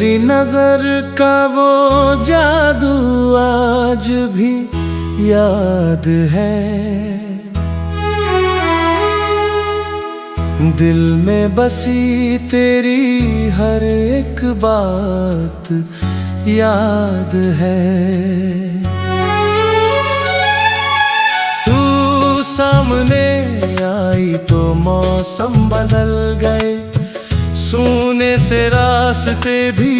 तेरी नजर का वो जादू आज भी याद है। दिल में बसी तेरी हर एक बात याद है। तू सामने आई तो मौसम बदल गए, सूने से रास्ते भी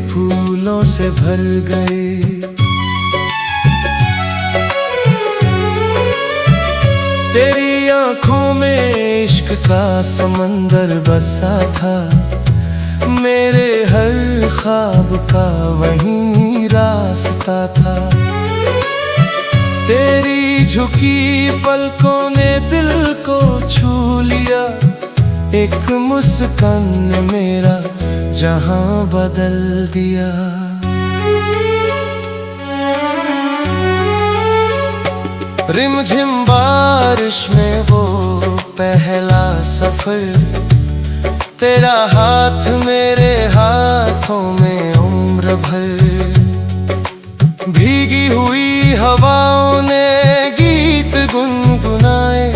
फूलों से भर गए। तेरी आँखों में इश्क का समंदर बसा था, मेरे हर ख्वाब का वही रास्ता था। तेरी झुकी पलकों ने दिल को छू लिया, एक मुस्कान ने मेरा जहां बदल दिया। रिमझिम बारिश में वो पहला सफर, तेरा हाथ मेरे हाथों में उम्र भर। भीगी हुई हवाओं ने गीत गुनगुनाए,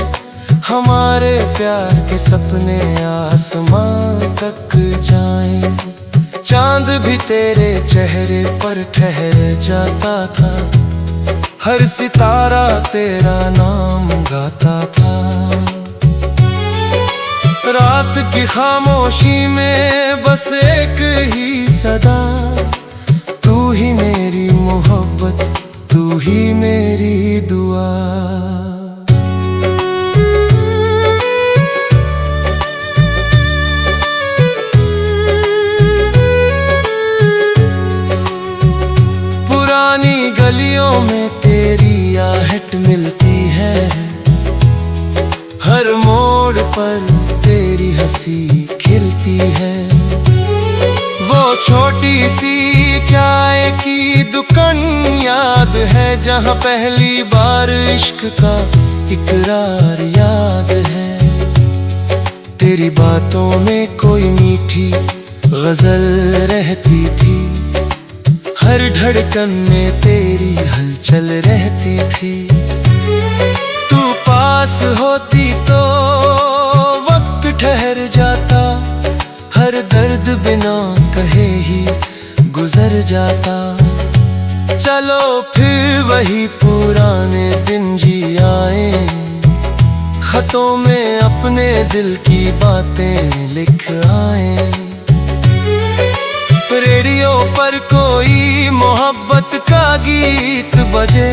हमारे प्यार के सपने आसमां तक जाएं। चांद भी तेरे चेहरे पर ठहर जाता था, हर सितारा तेरा नाम गाता था। रात की खामोशी में बस एक ही सदा, तू ही मेरी मोहब्बत, तू ही मेरी दुआ। पुरानी गलियों में तेरी आहट मिलती है, हर मोड़ पर तेरी हंसी खिलती है। वो छोटी सी चाय की दुकान याद है, जहाँ पहली बार इश्क का इकरार याद है। तेरी बातों में कोई मीठी गजल रहती थी, हर धड़कन में तेरी हलचल रहती थी। तू पास होती तो वक्त ठहर जाता, हर दर्द बिना कहे ही गुजर जाता। चलो फिर वही पुराने दिन जी आए, खतों में अपने दिल की बातें लिख आए। रेडियो पर कोई मोहब्बत का गीत बजे,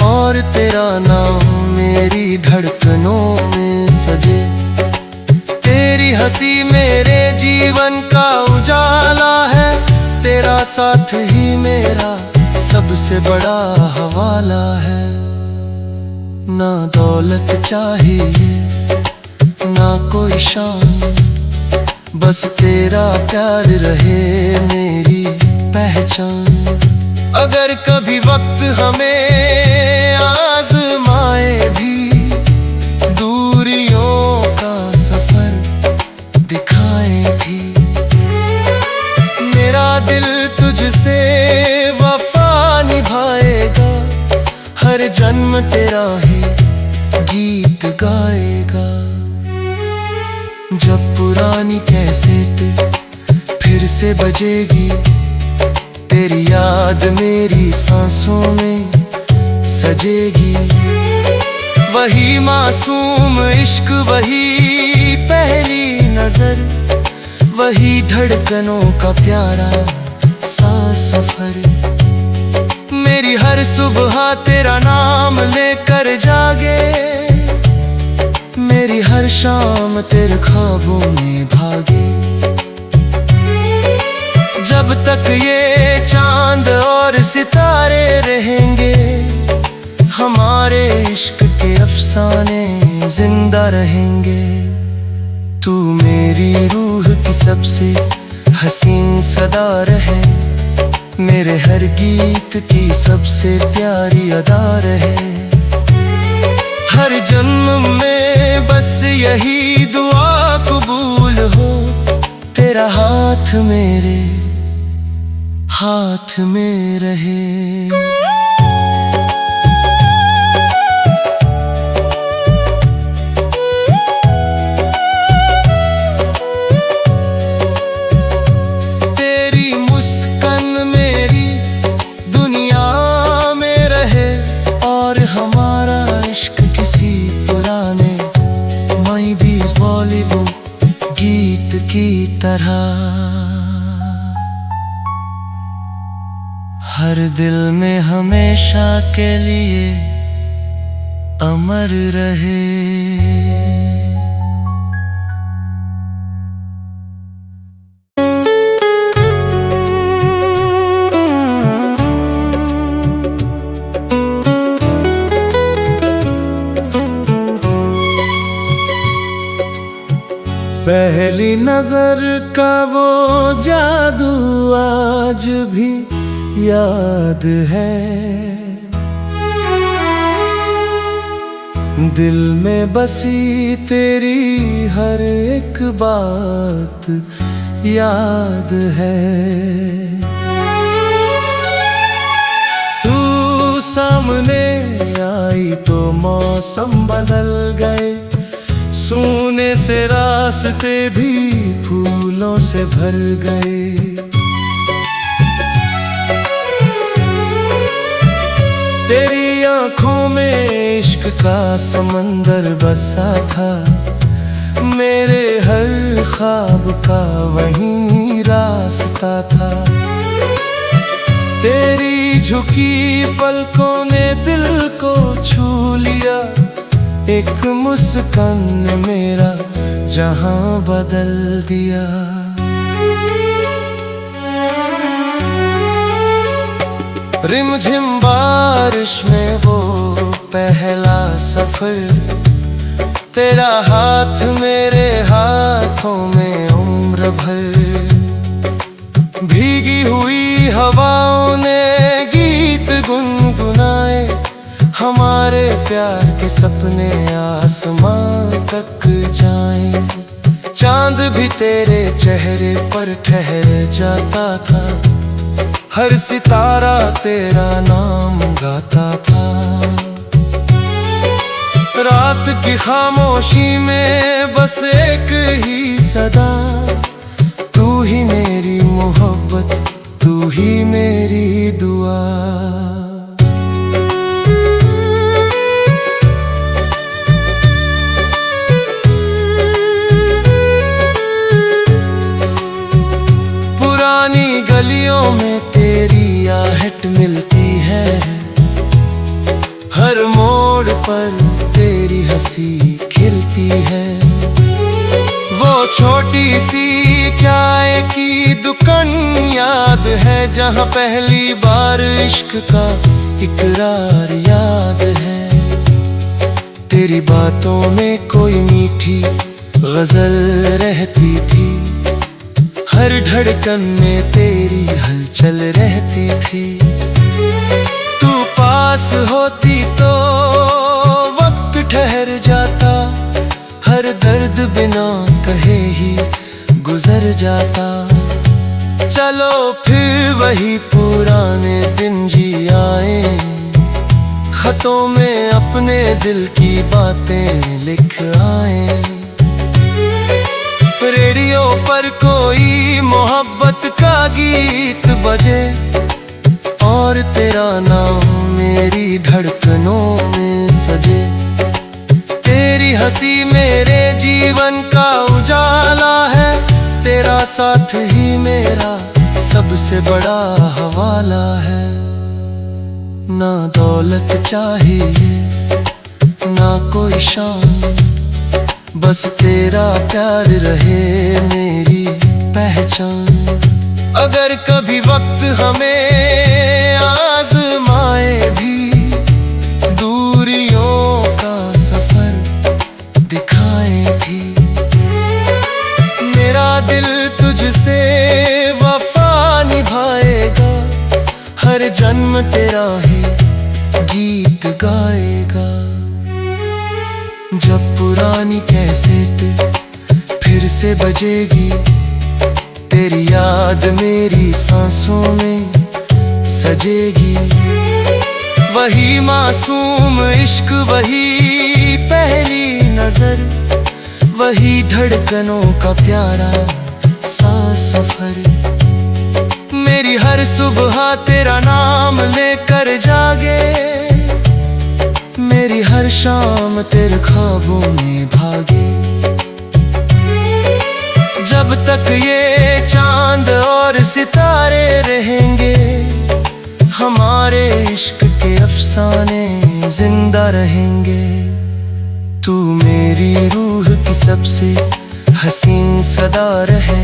और तेरा नाम मेरी धड़कनों में सजे। तेरी हंसी मेरे जीवन का उजाला है, तेरा साथ ही मेरा सबसे बड़ा हवाला है। ना दौलत चाहिए ना कोई शान, बस तेरा प्यार रहे मेरी पहचान। अगर कभी वक्त हमें आजमाए भी, दूरियों का सफर दिखाए भी, मेरा दिल तुझसे वफा निभाएगा। हर जन्म तेरा ही गीत गाएगा। जब पुरानी कैसेट फिर से बजेगी, तेरी याद मेरी सांसों में सजेगी। वही मासूम इश्क, वही पहली नजर, वही धड़कनों का प्यारा सा सफर। मेरी हर सुबह तेरा नाम लेकर जागे, मेरी हर शाम तेरे ख्वाबों में भागे। जब तक ये चांद और सितारे रहेंगे, हमारे इश्क के अफसाने जिंदा रहेंगे। तू मेरी रूह की सबसे हसीन सदा रहे, मेरे हर गीत की सबसे प्यारी अदा रहे। हर जन्म में बस यही दुआ कबूल हो, तेरा हाथ मेरे हाथ में रहे। तेरी मुस्कान मेरी दुनिया में रहे और हमारा इश्क किसी पुराने माई बीस बॉलीवुड गीत की तरह हर दिल में हमेशा के लिए अमर रहे। पहली नजर का वो जादू आज भी याद है। दिल में बसी तेरी हर एक बात याद है। तू सामने आई तो मौसम बदल गए, सूने से रास्ते भी फूलों से भर गए। तेरी आँखों में इश्क का समंदर बसा था, मेरे हर ख्वाब का वही रास्ता था। तेरी झुकी पलकों ने दिल को छू लिया, एक मुस्कान ने मेरा जहां बदल दिया। रिमझिम बारिश में वो पहला सफर, तेरा हाथ मेरे हाथों में उम्र भर। भीगी हुई हवाओं ने गीत गुनगुनाए, हमारे प्यार के सपने आसमां तक जाएं। चांद भी तेरे चेहरे पर ठहर जाता था, हर सितारा तेरा नाम गाता था। रात की खामोशी में बस एक ही सदा, तू ही मेरी मोहब्बत, तू ही मेरी दुआ। पुरानी गलियों में तेरी आहट मिलती है, हर मोड़ पर तेरी हंसी खिलती है। वो छोटी सी चाय की दुकान याद है, जहाँ पहली बार इश्क का इकरार याद है। तेरी बातों में कोई मीठी गजल रहती थी, हर धड़कन में तेरी हलचल रहती थी। तू पास होती तो वक्त ठहर जाता, हर दर्द बिना कहे ही गुजर जाता। चलो फिर वही पुराने दिन जी आए, खतों में अपने दिल की बातें लिख आए। रेडियो पर कोई मोहब्बत का गीत बजे, और तेरा नाम मेरी धड़कनों में सजे। तेरी हंसी मेरे जीवन का उजाला है, तेरा साथ ही मेरा सबसे बड़ा हवाला है। ना दौलत चाहिए ना कोई शान, बस तेरा प्यार रहे मेरी पहचान। अगर कभी वक्त हमें आजमाए भी, दूरियों का सफर दिखाए भी, मेरा दिल तुझसे वफा निभाएगा। हर जन्म तेरा ही गीत गाएगा। जब पुरानी कैसेट फिर से बजेगी, तेरी याद मेरी सांसों में सजेगी। वही मासूम इश्क, वही पहली नजर, वही धड़कनों का प्यारा सा सफर। मेरी हर सुबह तेरा नाम लेकर जागे, मेरी हर शाम तेरे ख्वाबों में भागे। जब तक ये चांद और सितारे रहेंगे, हमारे इश्क के अफसाने जिंदा रहेंगे। तू मेरी रूह की सबसे हसीन सदा रहे,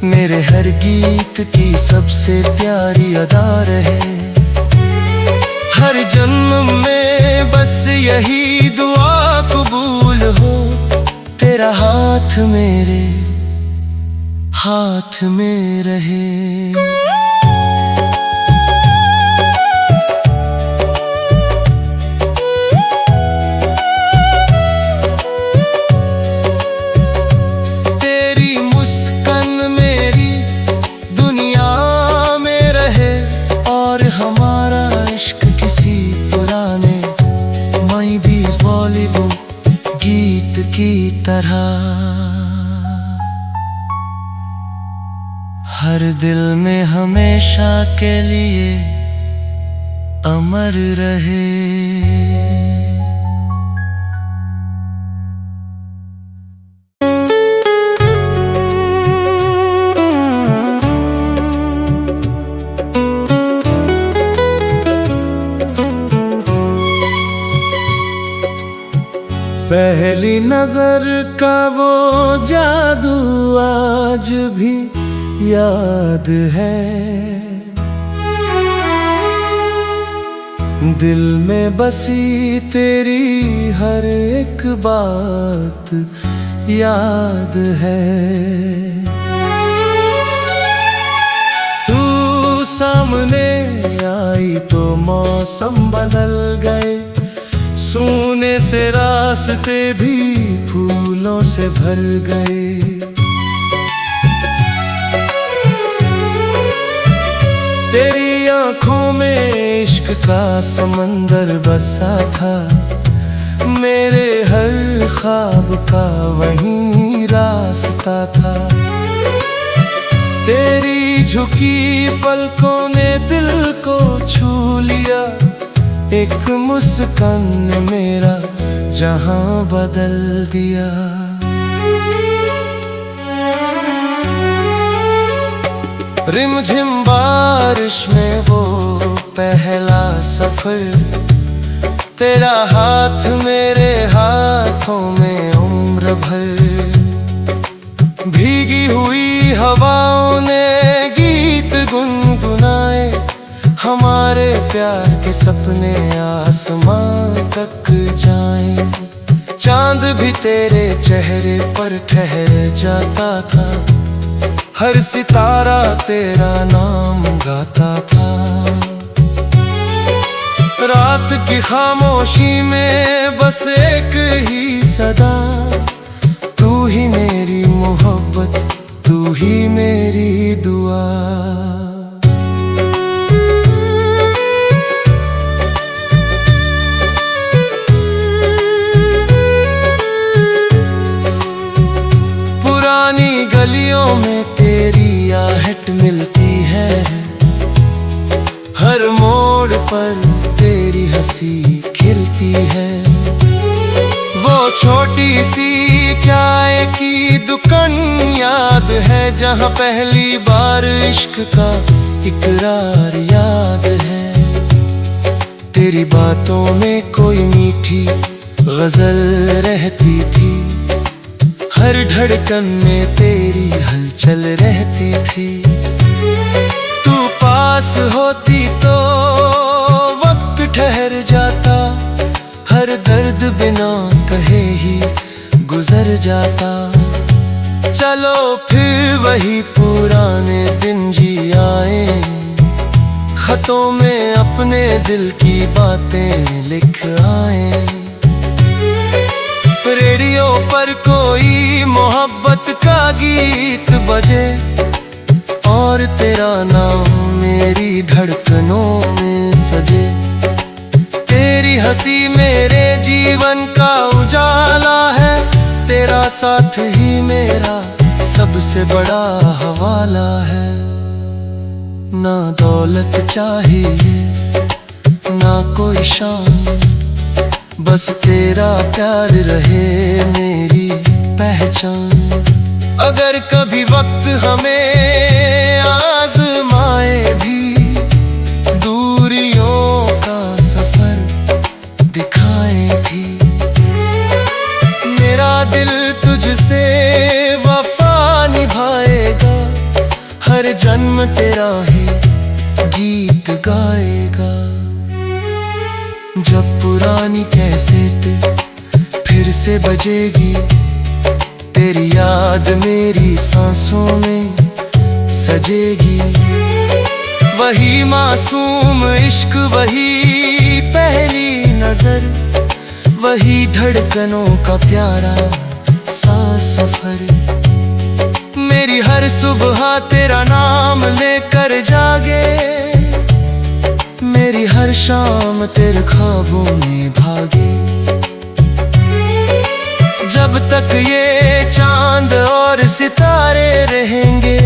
मेरे हर गीत की सबसे प्यारी अदा रहे। हर जन्म में बस यही दुआ कबूल हो, तेरा हाथ मेरे हाथ में रहे। तेरी मुस्कान मेरी दुनिया में रहे, और हमारा इश्क किसी पुराने माई बीस बॉलीवुड गीत की तरह हर दिल में हमेशा के लिए अमर रहे। पहली नजर का वो जादू आज भी याद है, दिल में बसी तेरी हर एक बात याद है। तू सामने आई तो मौसम बदल गए, सूने से रास्ते भी फूलों से भर गए। तेरी आँखों में इश्क का समंदर बसा था, मेरे हर ख्वाब का वही रास्ता था। तेरी झुकी पलकों ने दिल को छू लिया, एक मुस्कान ने मेरा जहां बदल दिया। रिमझिम बारिश में वो पहला सफर, तेरा हाथ मेरे हाथों में उम्र भर। भीगी हुई हवाओं ने गीत गुनगुनाए, हमारे प्यार के सपने आसमां तक जाएं। चांद भी तेरे चेहरे पर ठहर जाता था, हर सितारा तेरा नाम गाता था। रात की खामोशी में बस एक ही सदा, तू ही मेरी मोहब्बत, तू ही मेरी दुआ। पुरानी गलियों में तेरी आहट मिलती है, हर मोड़ पर तेरी हंसी खिलती है। वो छोटी सी चाय की दुकान याद है, जहाँ पहली बार इश्क का इकरार याद है। तेरी बातों में कोई मीठी गजल रहती थी, हर धड़कन में तेरी हलचल रहती थी। तू पास होती तो वक्त ठहर जाता, हर दर्द बिना कहे ही गुजर जाता। चलो फिर वही पुराने दिन जी आए, खतों में अपने दिल की बातें लिख आए। रेडियो पर कोई मोहब्बत का गीत बजे और तेरा नाम मेरी धड़कनों में सजे। तेरी हंसी मेरे जीवन का उजाला है, तेरा साथ ही मेरा सबसे बड़ा हवाला है। ना दौलत चाहिए ना कोई शान, बस तेरा प्यार रहे मेरी पहचान। अगर कभी वक्त हमें आजमाए भी, दूरियों का सफर दिखाए भी, मेरा दिल तुझसे वफा निभाएगा। हर जन्म तेरा ही गीत गाएगा। जब पुरानी कैसेट फिर से बजेगी, तेरी याद मेरी सांसों में सजेगी। वही मासूम इश्क, वही पहली नजर, वही धड़कनों का प्यारा सा सफर। मेरी हर सुबह तेरा नाम लेकर जागे, मेरी हर शाम तेरे ख्वाबों में भागे। जब तक ये चांद और सितारे रहेंगे,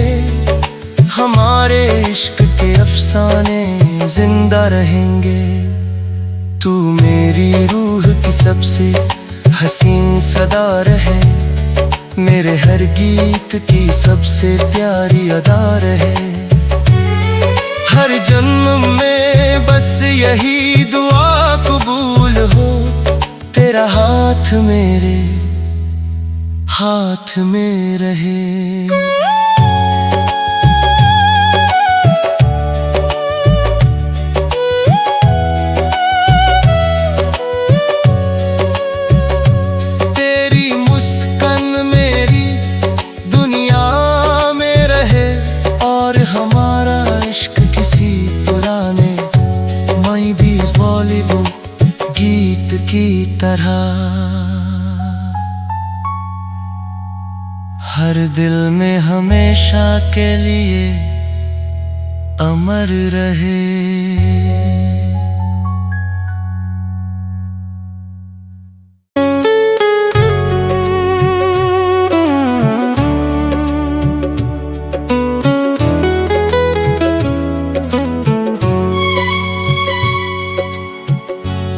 हमारे इश्क के अफसाने जिंदा रहेंगे। तू मेरी रूह की सबसे हसीन सदा रहे, मेरे हर गीत की सबसे प्यारी अदा रहे। हर जन्म में बस यही दुआ कबूल हो, तेरा हाथ मेरे हाथ में रहे। तेरी मुस्कान मेरी दुनिया में रहे, और हमारा इश्क किसी पुराने माई बीस बॉलीवुड गीत की तरह हर दिल में हमेशा के लिए अमर रहे।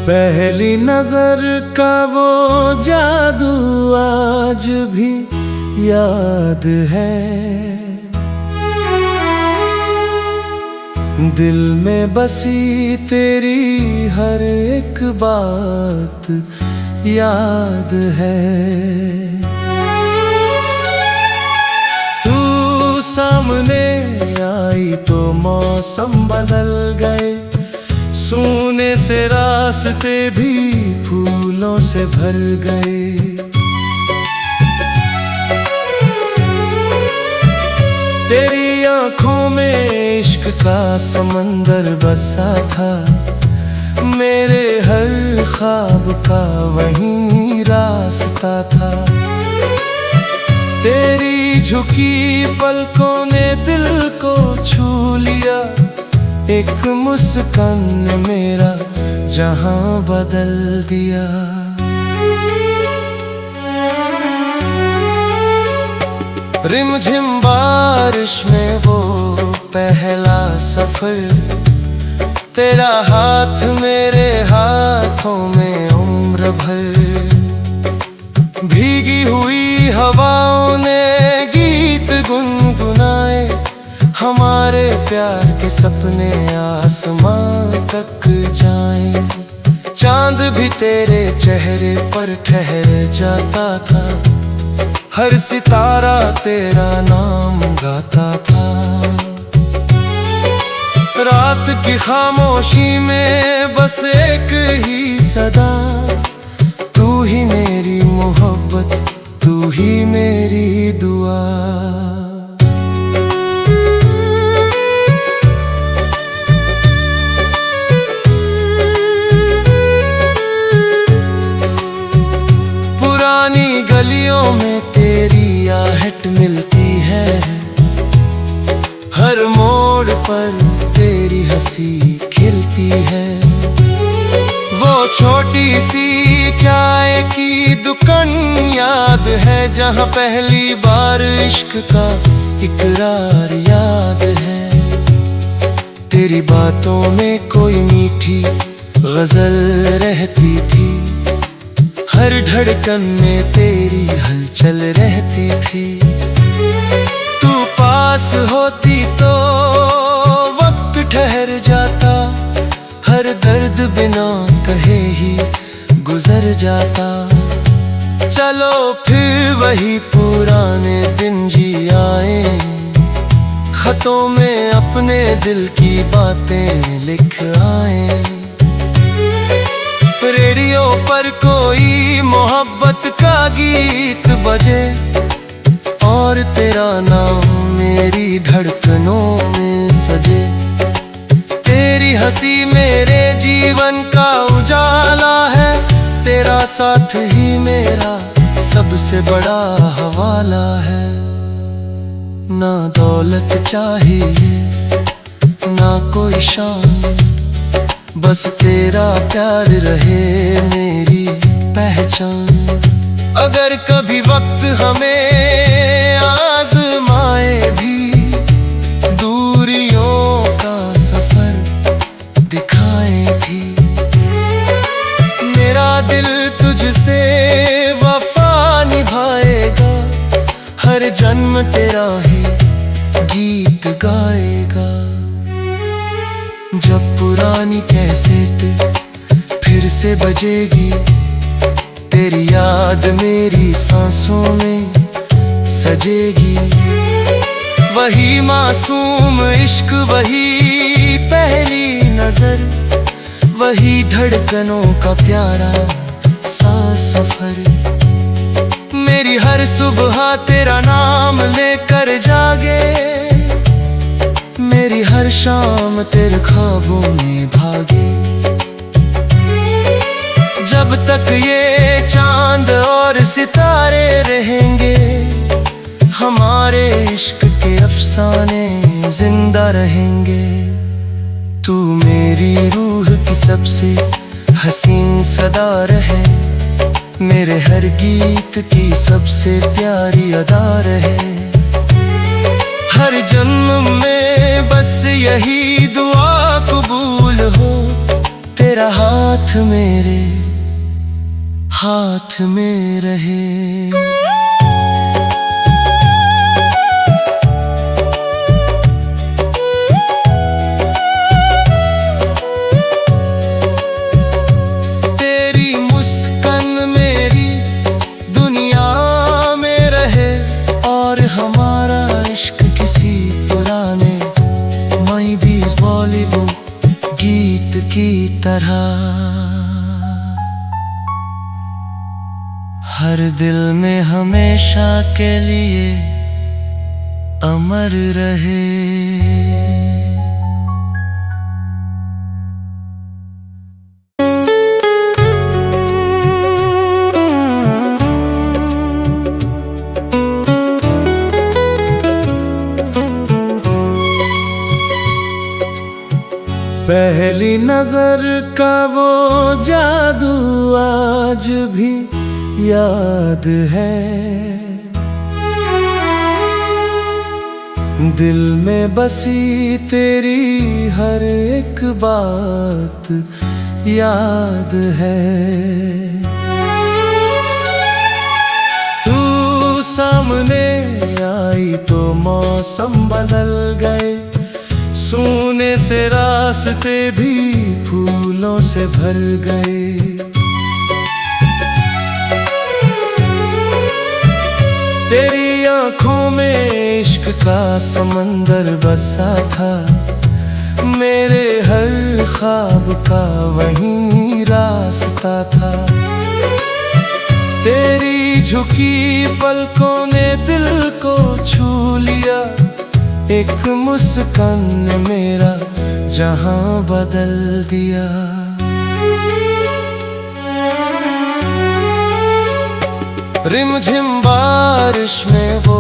पहली नजर का वो जादू आज भी याद है, दिल में बसी तेरी हर एक बात याद है। तू सामने आई तो मौसम बदल गए, सूने से रास्ते भी फूलों से भर गए। तेरी आँखों में इश्क का समंदर बसा था, मेरे हर ख्वाब का वही रास्ता था। तेरी झुकी पलकों ने दिल को छू लिया, एक मुस्कान ने मेरा जहां बदल दिया। रिमझिम बारिश में वो पहला सफर, तेरा हाथ मेरे हाथों में उम्र भर। भीगी हुई हवाओं ने गीत गुनगुनाए, हमारे प्यार के सपने आसमां तक जाएं। चांद भी तेरे चेहरे पर ठहर जाता था, हर सितारा तेरा नाम गाता था। रात की खामोशी में बस एक ही सदा, तू ही मेरी मोहब्बत, तू ही मेरी दुआ। तेरी हंसी खिलती है। वो छोटी सी चाय की दुकान याद है, जहाँ पहली बार इश्क का इकरार याद है। तेरी बातों में कोई मीठी गजल रहती थी, हर धड़कन में तेरी हलचल रहती थी। तू पास होती तो वक्त ठहर जाता, हर दर्द बिना कहे ही गुजर जाता। चलो फिर वही पुराने दिन जी आए, खतों में अपने दिल की बातें लिख आए। रेडियो पर कोई मोहब्बत का गीत बजे, और तेरा नाम मेरी धड़कनों में सजे। तेरी हंसी मेरे जीवन का उजाला है, तेरा साथ ही मेरा सबसे बड़ा हवाला है। ना दौलत चाहिए ना कोई शान, बस तेरा प्यार रहे मेरी पहचान। अगर कभी वक्त हमें आजमाए भी, दूरियों का सफर दिखाए भी, मेरा दिल तुझसे वफा निभाएगा। हर जन्म तेरा ही गीत गाएगा। जब पुरानी कैसेट फिर से बजेगी, तेरी याद मेरी सांसों में सजेगी। वही मासूम इश्क, वही पहली नजर, वही धड़कनों का प्यारा सा सफर। मेरी हर सुबह तेरा नाम लेकर जागे, मेरी हर शाम तेरे ख्वाबों में भागे। जब तक ये चांद और सितारे रहेंगे, हमारे इश्क के अफसाने जिंदा रहेंगे। तू मेरी रूह की सबसे हसीन सदा रहे, मेरे हर गीत की सबसे प्यारी अदा रहे। हर जन्म में बस यही दुआ कबूल हो, तेरा हाथ मेरे हाथ में रहे। तेरी मुस्कान मेरी दुनिया में रहे, और हमारा इश्क किसी पुराने माई बीज बॉलीवुड गीत की तरह हर दिल में हमेशा के लिए अमर रहे। पहली नजर का वो जादू आज भी याद है, दिल में बसी तेरी हर एक बात याद है। तू सामने आई तो मौसम बदल गए, सूने से रास्ते भी फूलों से भर गए। तेरी आँखों में इश्क का समंदर बसा था, मेरे हर ख्वाब का वही रास्ता था। तेरी झुकी पलकों ने दिल को छू लिया, एक मुस्कान ने मेरा जहां बदल दिया। रिमझिम बारिश में वो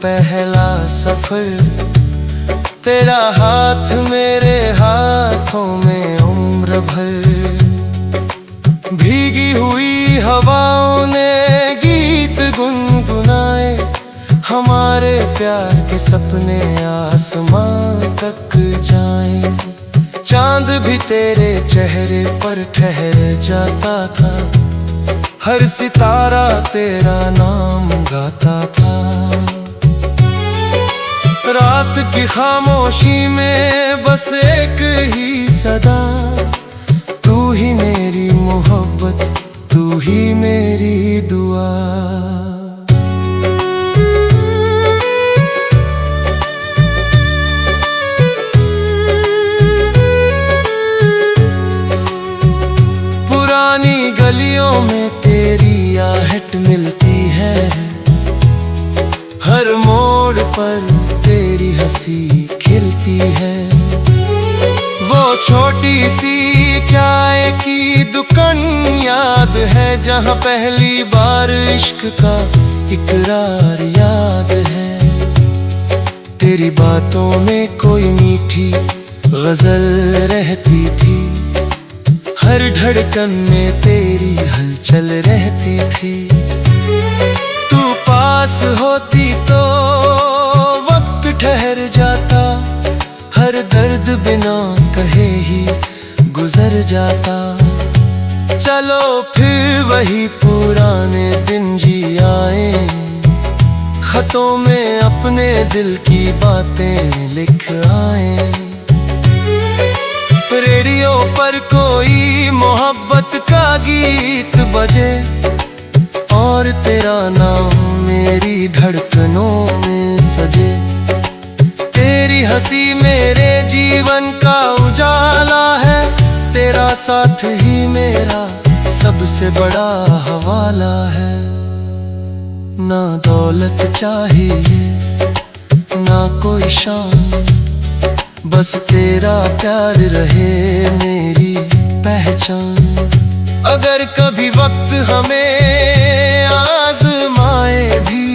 पहला सफर, तेरा हाथ मेरे हाथों में उम्र भर। भीगी हुई हवाओं ने गीत गुनगुनाए, हमारे प्यार के सपने आसमां तक जाएं। चांद भी तेरे चेहरे पर ठहर जाता था, हर सितारा तेरा नाम गाता था। रात की खामोशी में बस एक ही सदा, तू ही मेरी मोहब्बत, तू ही मेरी दुआ। पुरानी गलियों में तेरी आहट मिलती है, हर मोड़ पर तेरी हंसी खिलती है। वो छोटी सी चाय की दुकान याद है, जहाँ पहली बार इश्क का इकरार याद है। तेरी बातों में कोई मीठी गजल रहती थी, हर धड़कन में तेरी हलचल रहती थी। तू पास होती तो वक्त ठहर जाता, हर दर्द बिना कहे ही गुजर जाता। चलो फिर वही पुराने दिन जी आए, खतों में अपने दिल की बातें लिख आए। रेडियो पर कोई मोहब्बत का गीत बजे, और तेरा नाम मेरी धड़कनों में सजे। तेरी हंसी मेरे जीवन का उजाला है, तेरा साथ ही मेरा सबसे बड़ा हवाला है। ना दौलत चाहिए ना कोई शान, बस तेरा प्यार रहे मेरी पहचान। अगर कभी वक्त हमें आजमाए भी,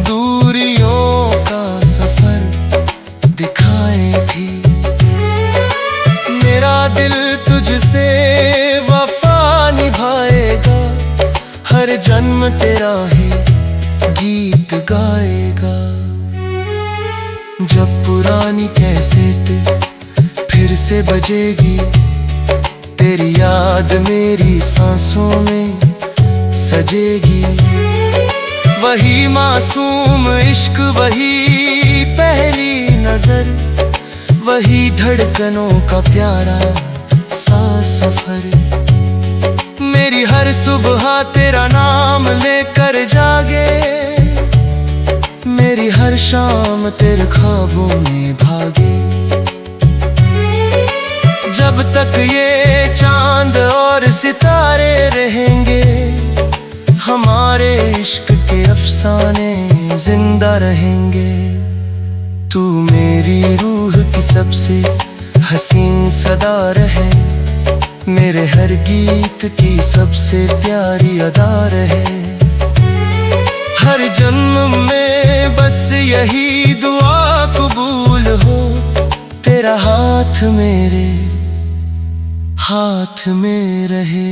दूरियों का सफर दिखाए भी, मेरा दिल तुझसे वफा निभाएगा। हर जन्म तेरा ही गीत गाएगा। जब पुरानी कैसेट फिर से बजेगी, तेरी याद मेरी सांसों में सजेगी। वही मासूम इश्क, वही पहली नजर, वही धड़कनों का प्यारा सा सफर। मेरी हर सुबह तेरा नाम लेकर जागे, मेरी हर शाम तेरे ख्वाबों में भागे। जब तक ये चांद और सितारे रहेंगे, हमारे इश्क के अफसाने जिंदा रहेंगे। तू मेरी रूह की सबसे हसीन सदा रहे, मेरे हर गीत की सबसे प्यारी अदा रहे। हर जन्म में बस यही दुआ कबूल हो, तेरा हाथ मेरे हाथ में रहे।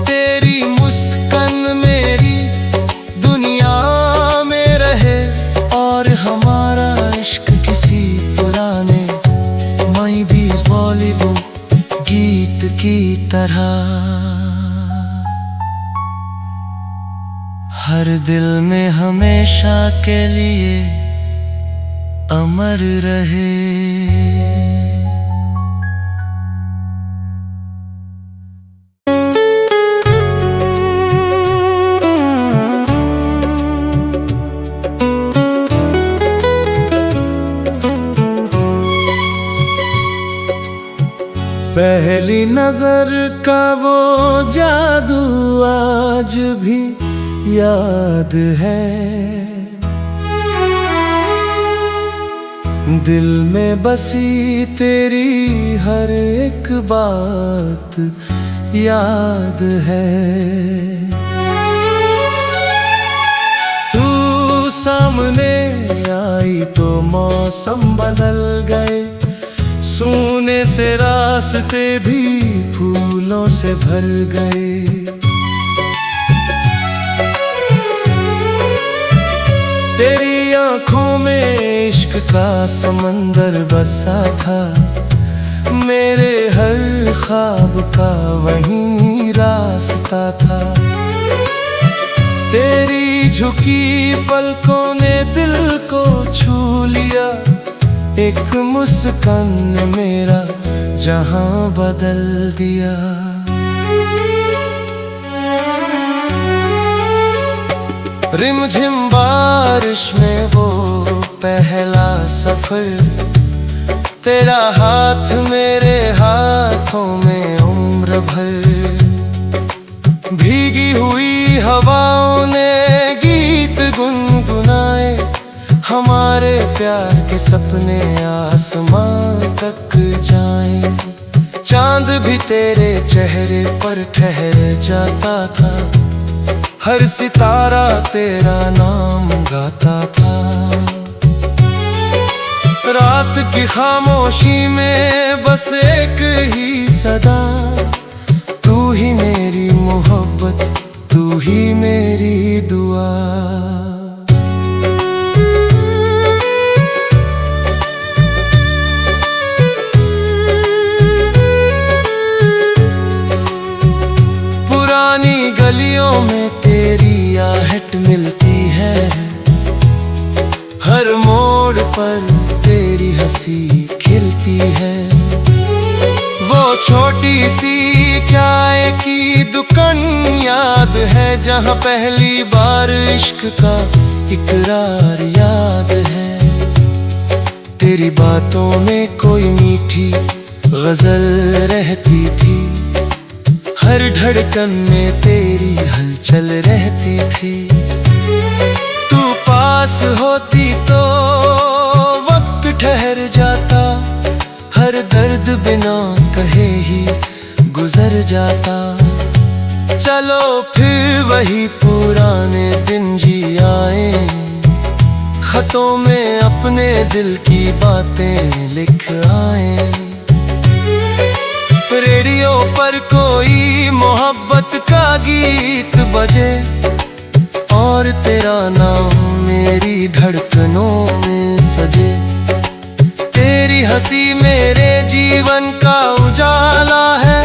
तेरी मुस्कान मेरी दुनिया में रहे, और हमारा इश्क किसी पुराने माई बीज बॉलीवुड गीत की तरह हर दिल में हमेशा के लिए अमर रहे। पहली नजर का वो जादू आज भी याद है, दिल में बसी तेरी हर एक बात याद है। तू सामने आई तो मौसम बदल गए, सूने से रास्ते भी फूलों से भर गए। तेरी आंखों में इश्क का समंदर बसा था, मेरे हर ख्वाब का वहीं रास्ता था। तेरी झुकी पलकों ने दिल को छू लिया, एक मुस्कान ने मेरा जहां बदल दिया। रिमझिम बारिश में वो पहला सफर, तेरा हाथ मेरे हाथों में उम्र भर। भीगी हुई हवाओं ने गीत गुनगुनाए, हमारे प्यार के सपने आसमां तक जाएं। चांद भी तेरे चेहरे पर ठहर जाता था, हर सितारा तेरा नाम गाता था। रात की खामोशी में बस एक ही सदा, तू ही मेरी मोहब्बत, तू ही मेरी दुआ। पुरानी गलियों में तेरी आहट मिलती है, हर मोड़ पर तेरी हंसी खिलती है। वो छोटी सी चाय की दुकान याद है, जहाँ पहली बार इश्क का इकरार याद है। तेरी बातों में कोई मीठी गजल रहती थी, हर धड़कन में तेरी हलचल रहती थी। तू पास होती तो वक्त ठहर जाता, हर दर्द बिना कहे ही गुजर जाता। चलो फिर वही पुराने दिन जी आए, खतों में अपने दिल की बातें लिख आए। रेडियो पर कोई मोहब्बत का गीत बजे, और तेरा नाम मेरी धड़कनों में सजे। तेरी हंसी मेरे जीवन का उजाला है,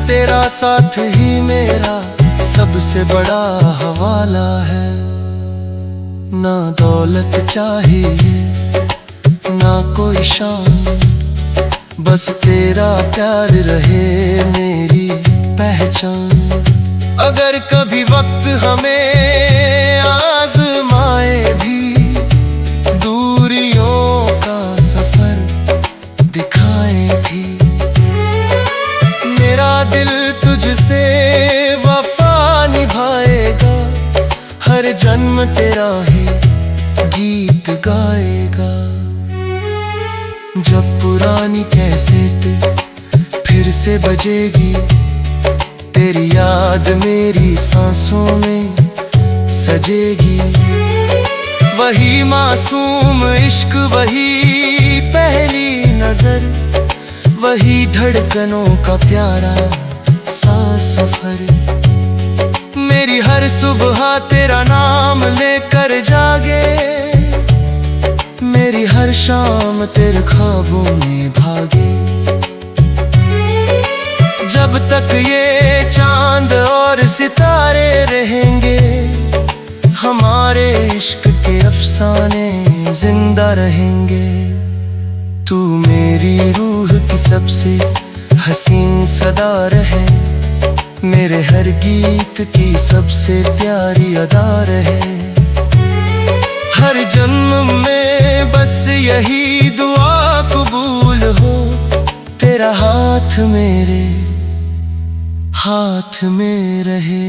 तेरा साथ ही मेरा सबसे बड़ा हवाला है। ना दौलत चाहिए ना कोई शान, बस तेरा प्यार रहे मेरी पहचान। अगर कभी वक्त हमें आजमाए भी, दूरियों का सफर दिखाए भी, मेरा दिल तुझसे वफा निभाएगा। हर जन्म तेरा ही गीत गाएगा। जब पुरानी कैसेट फिर से बजेगी, तेरी याद मेरी सांसों में सजेगी। वही मासूम इश्क, वही पहली नजर, वही धड़कनों का प्यारा सा सफर। मेरी हर सुबह तेरा नाम लेकर जागे, मेरी हर शाम तेरे ख्वाबों में भागे। जब तक ये चांद और सितारे रहेंगे, हमारे इश्क के अफसाने जिंदा रहेंगे। तू मेरी रूह की सबसे हसीन सदा रहे, मेरे हर गीत की सबसे प्यारी अदा रहे। हर जन्म में बस यही दुआ कबूल हो, तेरा हाथ मेरे हाथ में रहे।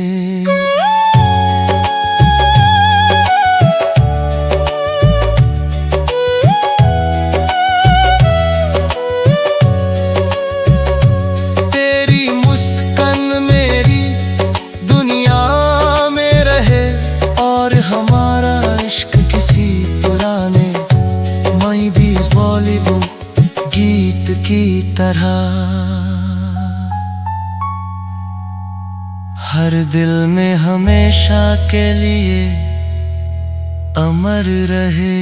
हर दिल में हमेशा के लिए अमर रहे।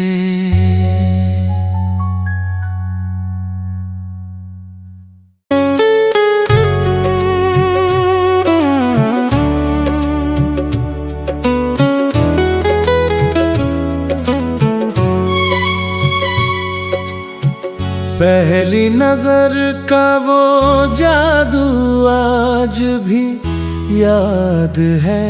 पहली नजर का वो जादू आज भी याद है,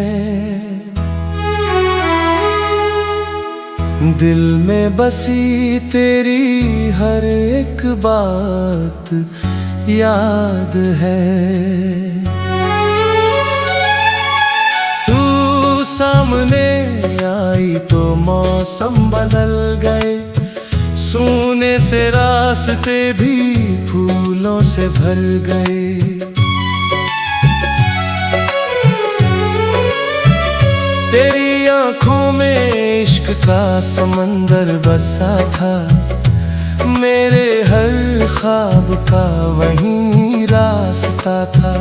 दिल में बसी तेरी हर एक बात याद है। तू सामने आई तो मौसम बदल गए, सूने से रास्ते भी फूलों से भर गए। तेरी आंखों में इश्क का समंदर बसा था, मेरे हर ख्वाब का वहीं रास्ता था।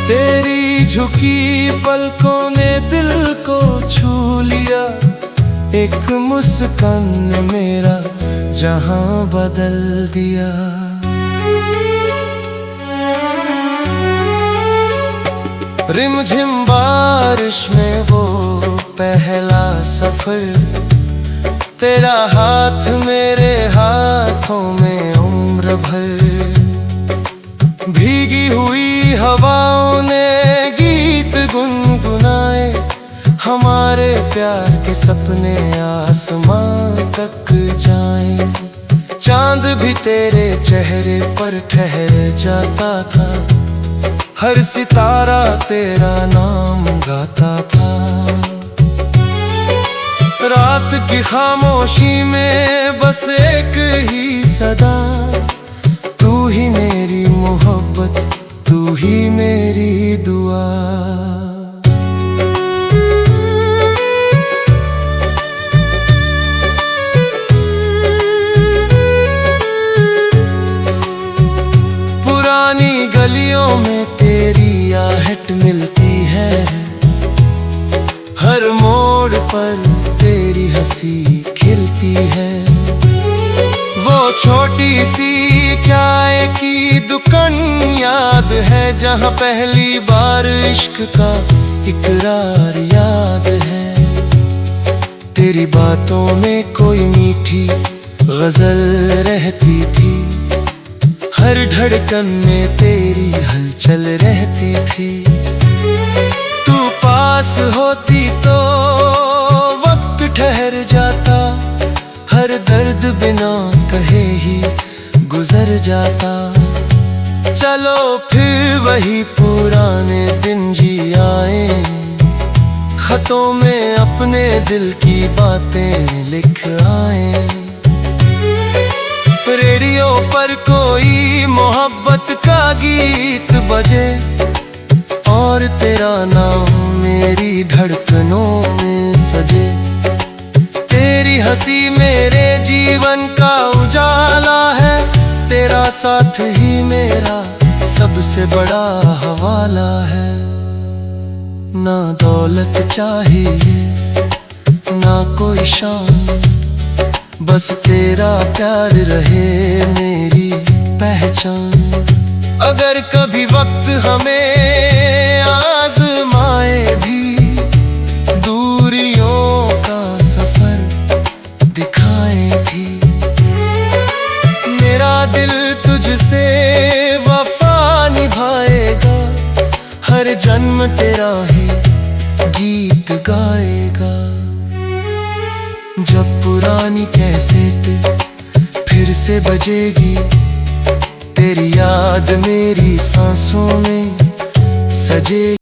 तेरी झुकी पलकों ने दिल को छू लिया, एक मुस्कान ने मेरा जहां बदल दिया। रिमझिम बारिश में वो पहला सफर, तेरा हाथ मेरे हाथों में उम्र भर। भीगी हुई हवाओं ने गीत गुनगुनाए, हमारे प्यार के सपने आसमां तक जाएं। चांद भी तेरे चेहरे पर ठहर जाता था, हर सितारा तेरा नाम गाता था। रात की खामोशी में बस एक ही सदा, तू ही मेरी मोहब्बत, तू ही मेरी दुआ। पुरानी गलियों में तेरी आहट मिलती है, हर मोड़ पर तेरी हंसी खिलती है। वो छोटी सी चाय की दुकान याद है, जहाँ पहली बार इश्क का इकरार याद है। तेरी बातों में कोई मीठी गजल रहती थी, हर धड़कन में तेरी हलचल रहती थी। तू पास होती तो वक्त ठहर जाता, हर दर्द बिना कहे ही गुजर जाता। चलो फिर वही पुराने दिन जी आए, खतों में अपने दिल की बातें लिख आए। रेडियो पर कोई मोहब्बत का गीत बजे, और तेरा नाम मेरी धड़कनों में सजे। तेरी हंसी मेरे जीवन का उजाला है, तेरा साथ ही मेरा सबसे बड़ा हवाला है। ना दौलत चाहिए ना कोई शान, बस तेरा प्यार रहे मेरी पहचान। अगर कभी वक्त हमें आजमाए भी, दूरियों का सफर दिखाए भी, मेरा दिल तुझसे वफा निभाएगा। हर जन्म तेरा ही गीत गाएगा। जब पुरानी कैसेट फिर से बजेगी, तेरी याद मेरी सांसों में सजेगी।